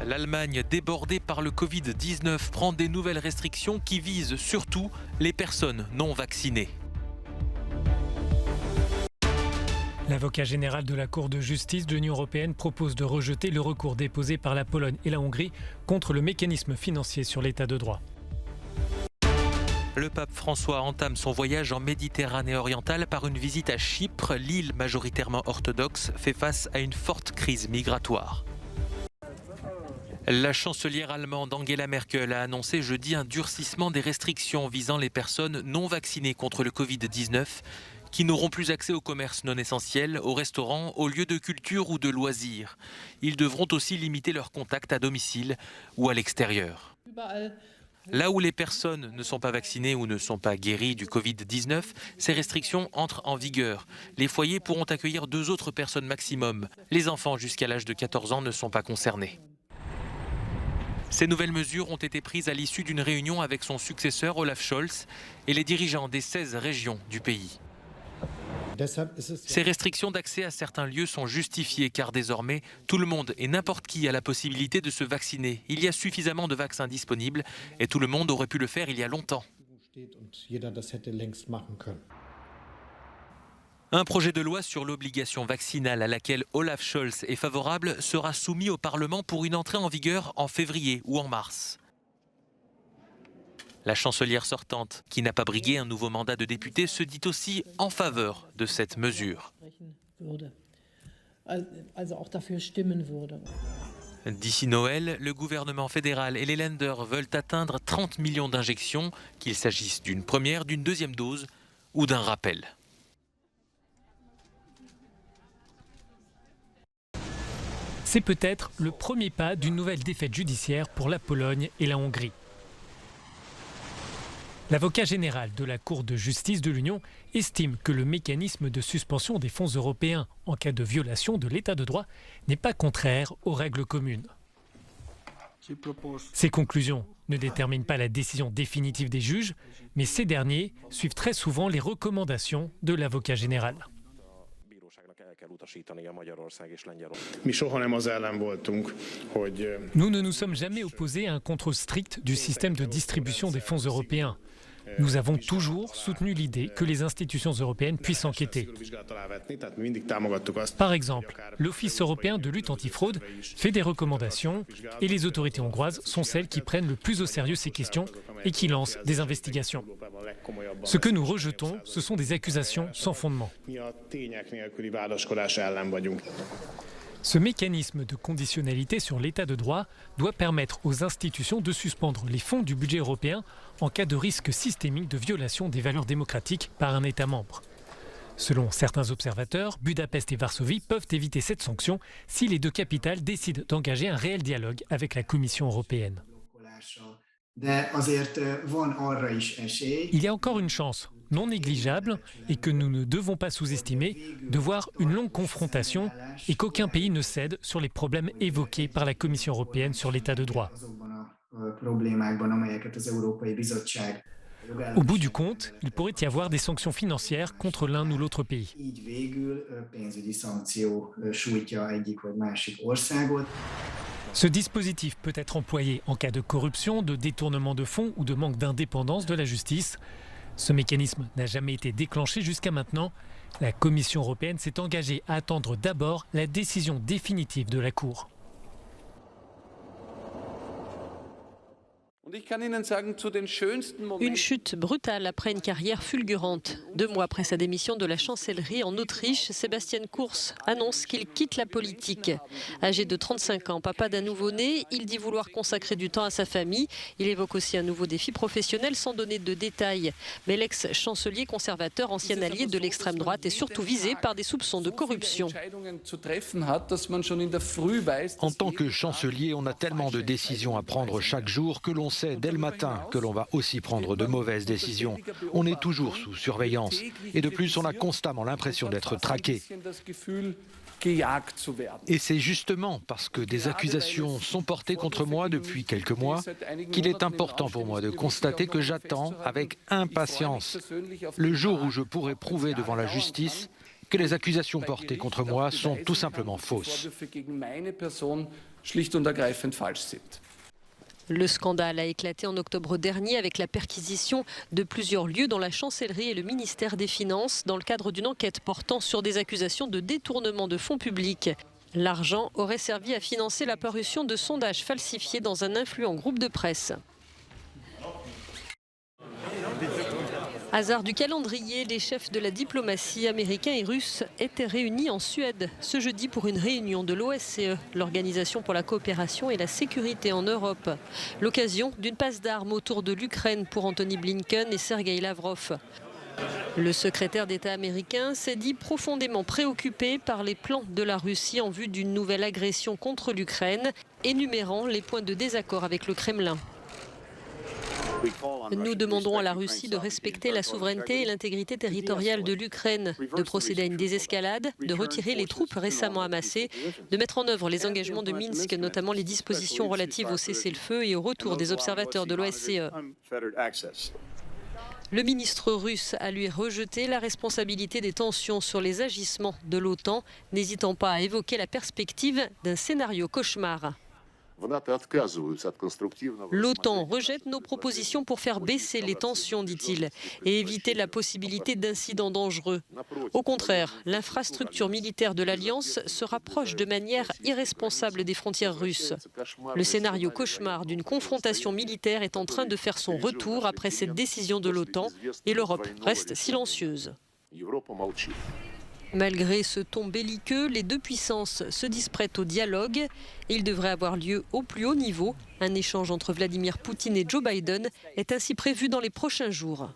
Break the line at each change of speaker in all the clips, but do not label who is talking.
L'Allemagne, débordée par le Covid-19, prend des nouvelles restrictions qui visent surtout les personnes non vaccinées.
L'avocat général de la Cour de justice de l'Union européenne propose de rejeter le recours déposé par la Pologne et la Hongrie contre le mécanisme financier sur l'état de droit.
Le pape François entame son voyage en Méditerranée orientale par une visite à Chypre. L'île majoritairement orthodoxe fait face à une forte crise migratoire. La chancelière allemande Angela Merkel a annoncé jeudi un durcissement des restrictions visant les personnes non vaccinées contre le Covid-19 qui n'auront plus accès au commerce non essentiel, aux restaurants, aux lieux de culture ou de loisirs. Ils devront aussi limiter leurs contacts à domicile ou à l'extérieur. Là où les personnes ne sont pas vaccinées ou ne sont pas guéries du Covid-19, ces restrictions entrent en vigueur. Les foyers pourront accueillir 2 autres personnes maximum. Les enfants jusqu'à l'âge de 14 ans ne sont pas concernés. Ces nouvelles mesures ont été prises à l'issue d'une réunion avec son successeur Olaf Scholz et les dirigeants des 16 régions du pays. Ces restrictions d'accès à certains lieux sont justifiées car désormais, tout le monde et n'importe qui a la possibilité de se vacciner. Il y a suffisamment de vaccins disponibles et tout le monde aurait pu le faire il y a longtemps. Un projet de loi sur l'obligation vaccinale à laquelle Olaf Scholz est favorable sera soumis au Parlement pour une entrée en vigueur en février ou en mars. La chancelière sortante, qui n'a pas brigué un nouveau mandat de député, se dit aussi en faveur de cette mesure. D'ici Noël, le gouvernement fédéral et les Länder veulent atteindre 30 millions d'injections, qu'il s'agisse d'une première, d'une deuxième dose ou d'un rappel.
C'est peut-être le premier pas d'une nouvelle défaite judiciaire pour la Pologne et la Hongrie. L'avocat général de la Cour de justice de l'Union estime que le mécanisme de suspension des fonds européens en cas de violation de l'état de droit n'est pas contraire aux règles communes. Ces conclusions ne déterminent pas la décision définitive des juges, mais ces derniers suivent très souvent les recommandations de l'avocat général. Nous ne nous sommes jamais opposés à un contrôle strict du système de distribution des fonds européens. Nous avons toujours soutenu l'idée que les institutions européennes puissent enquêter. Par exemple, l'Office européen de lutte antifraude fait des recommandations et les autorités hongroises sont celles qui prennent le plus au sérieux ces questions et qui lancent des investigations. Ce que nous rejetons, ce sont des accusations sans fondement. Ce mécanisme de conditionnalité sur l'état de droit doit permettre aux institutions de suspendre les fonds du budget européen en cas de risque systémique de violation des valeurs démocratiques par un État membre. Selon certains observateurs, Budapest et Varsovie peuvent éviter cette sanction si les 2 capitales décident d'engager un réel dialogue avec la Commission européenne. Il y a encore une chance non négligeable et que nous ne devons pas sous-estimer de voir une longue confrontation et qu'aucun pays ne cède sur les problèmes évoqués par la Commission européenne sur l'état de droit. Au bout du compte, il pourrait y avoir des sanctions financières contre l'un ou l'autre pays. Ce dispositif peut être employé en cas de corruption, de détournement de fonds ou de manque d'indépendance de la justice. Ce mécanisme n'a jamais été déclenché jusqu'à maintenant. La Commission européenne s'est engagée à attendre d'abord la décision définitive de la Cour.
Une chute brutale après une carrière fulgurante. 2 mois après sa démission de la chancellerie en Autriche, Sébastien Kurz annonce qu'il quitte la politique. Âgé de 35 ans, papa d'un nouveau-né, il dit vouloir consacrer du temps à sa famille. Il évoque aussi un nouveau défi professionnel sans donner de détails. Mais l'ex-chancelier conservateur, ancien allié de l'extrême droite, est surtout visé par des soupçons de corruption.
En tant que chancelier, on a tellement de décisions à prendre chaque jour que l'on sait dès le matin que l'on va aussi prendre de mauvaises décisions. On est toujours sous surveillance et de plus on a constamment l'impression d'être traqué. Et c'est justement parce que des accusations sont portées contre moi depuis quelques mois qu'il est important pour moi de constater que j'attends avec impatience le jour où je pourrai prouver devant la justice que les accusations portées contre moi sont tout simplement fausses.
Le scandale a éclaté en octobre dernier avec la perquisition de plusieurs lieux dans la chancellerie et le ministère des Finances dans le cadre d'une enquête portant sur des accusations de détournement de fonds publics. L'argent aurait servi à financer la parution de sondages falsifiés dans un influent groupe de presse. Hasard du calendrier, les chefs de la diplomatie américains et russes étaient réunis en Suède ce jeudi pour une réunion de l'OSCE, l'Organisation pour la coopération et la sécurité en Europe. L'occasion d'une passe d'armes autour de l'Ukraine pour Antony Blinken et Sergueï Lavrov. Le secrétaire d'État américain s'est dit profondément préoccupé par les plans de la Russie en vue d'une nouvelle agression contre l'Ukraine, énumérant les points de désaccord avec le Kremlin. Nous demandons à la Russie de respecter la souveraineté et l'intégrité territoriale de l'Ukraine, de procéder à une désescalade, de retirer les troupes récemment amassées, de mettre en œuvre les engagements de Minsk, notamment les dispositions relatives au cessez-le-feu et au retour des observateurs de l'OSCE. Le ministre russe a lui rejeté la responsabilité des tensions sur les agissements de l'OTAN, n'hésitant pas à évoquer la perspective d'un scénario cauchemar. L'OTAN rejette nos propositions pour faire baisser les tensions, dit-il, et éviter la possibilité d'incidents dangereux. Au contraire, l'infrastructure militaire de l'Alliance se rapproche de manière irresponsable des frontières russes. Le scénario cauchemar d'une confrontation militaire est en train de faire son retour après cette décision de l'OTAN et l'Europe reste silencieuse. Malgré ce ton belliqueux, les deux puissances se disent prêtes au dialogue et il devrait avoir lieu au plus haut niveau. Un échange entre Vladimir Poutine et Joe Biden est ainsi prévu dans les prochains jours.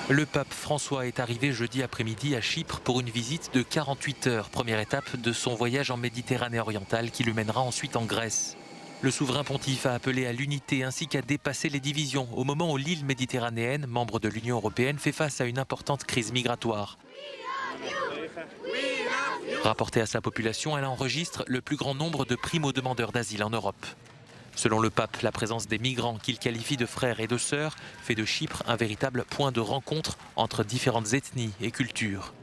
Le pape François est arrivé jeudi après-midi à Chypre pour une visite de 48 heures, première étape de son voyage en Méditerranée orientale qui le mènera ensuite en Grèce. Le souverain pontife a appelé à l'unité ainsi qu'à dépasser les divisions au moment où l'île méditerranéenne, membre de l'Union européenne, fait face à une importante crise migratoire. Rapportée à sa population, elle enregistre le plus grand nombre de primo-demandeurs d'asile en Europe. Selon le pape, la présence des migrants qu'il qualifie de frères et de sœurs fait de Chypre un véritable point de rencontre entre différentes ethnies et cultures.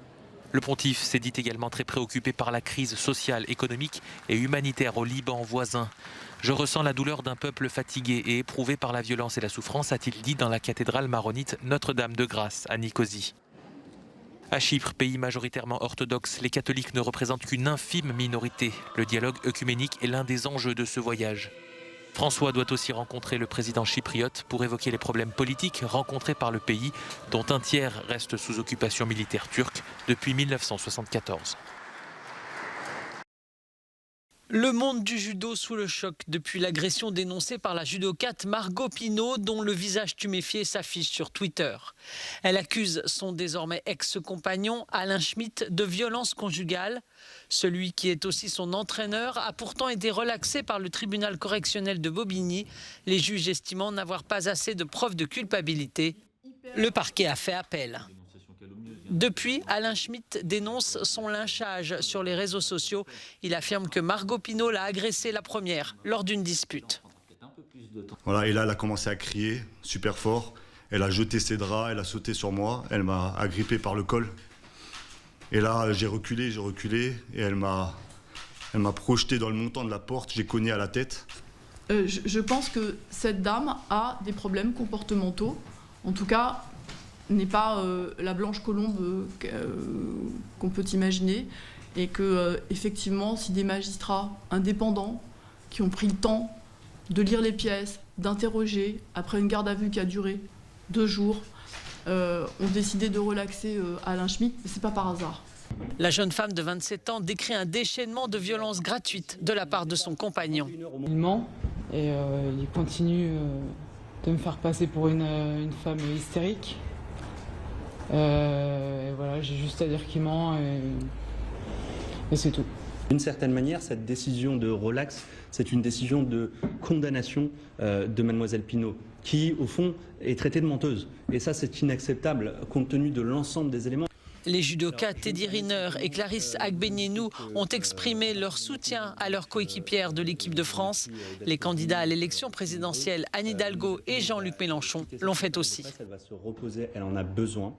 Le pontife s'est dit également très préoccupé par la crise sociale, économique et humanitaire au Liban voisin. « Je ressens la douleur d'un peuple fatigué et éprouvé par la violence et la souffrance », a-t-il dit dans la cathédrale maronite Notre-Dame de Grâce à Nicosie. À Chypre, pays majoritairement orthodoxe, les catholiques ne représentent qu'une infime minorité. Le dialogue œcuménique est l'un des enjeux de ce voyage. François doit aussi rencontrer le président chypriote pour évoquer les problèmes politiques rencontrés par le pays, dont un tiers reste sous occupation militaire turque depuis 1974.
Le monde du judo sous le choc depuis l'agression dénoncée par la judokate Margot Pino, dont le visage tuméfié s'affiche sur Twitter. Elle accuse son désormais ex-compagnon Alain Schmitt de violence conjugale. Celui qui est aussi son entraîneur a pourtant été relaxé par le tribunal correctionnel de Bobigny, les juges estimant n'avoir pas assez de preuves de culpabilité. Le parquet a fait appel. Depuis, Alain Schmitt dénonce son lynchage sur les réseaux sociaux. Il affirme que Margot Pino l'a agressé la première lors d'une dispute.
Voilà, et là, elle a commencé à crier super fort. Elle a jeté ses draps, elle a sauté sur moi. Elle m'a agrippé par le col. Et là, j'ai reculé et elle m'a projeté dans le montant de la porte. J'ai cogné à la tête.
Je pense que cette dame a des problèmes comportementaux. En tout cas, n'est pas la blanche colombe qu'on peut imaginer, et que effectivement, si des magistrats indépendants qui ont pris le temps de lire les pièces, d'interroger après une garde à vue qui a duré 2 jours, ont décidé de relaxer Alain Schmitt, c'est pas par hasard.
La jeune femme de 27 ans décrit un déchaînement de violence gratuite de la part de son compagnon.
Il ment et il continue de me faire passer pour une femme hystérique. Et voilà, j'ai juste à dire qu'il ment et c'est tout.
D'une certaine manière, cette décision de relax, c'est une décision de condamnation de mademoiselle Pino, qui, au fond, est traitée de menteuse. Et ça, c'est inacceptable, compte tenu de l'ensemble des éléments.
Les judokas Teddy Riner et Clarisse Agbenienou ont exprimé leur soutien à leurs coéquipières de l'équipe de France. Les candidats à l'élection présidentielle, Anne Hidalgo et Jean-Luc Mélenchon, l'ont fait aussi.
Elle va se reposer, elle en a besoin.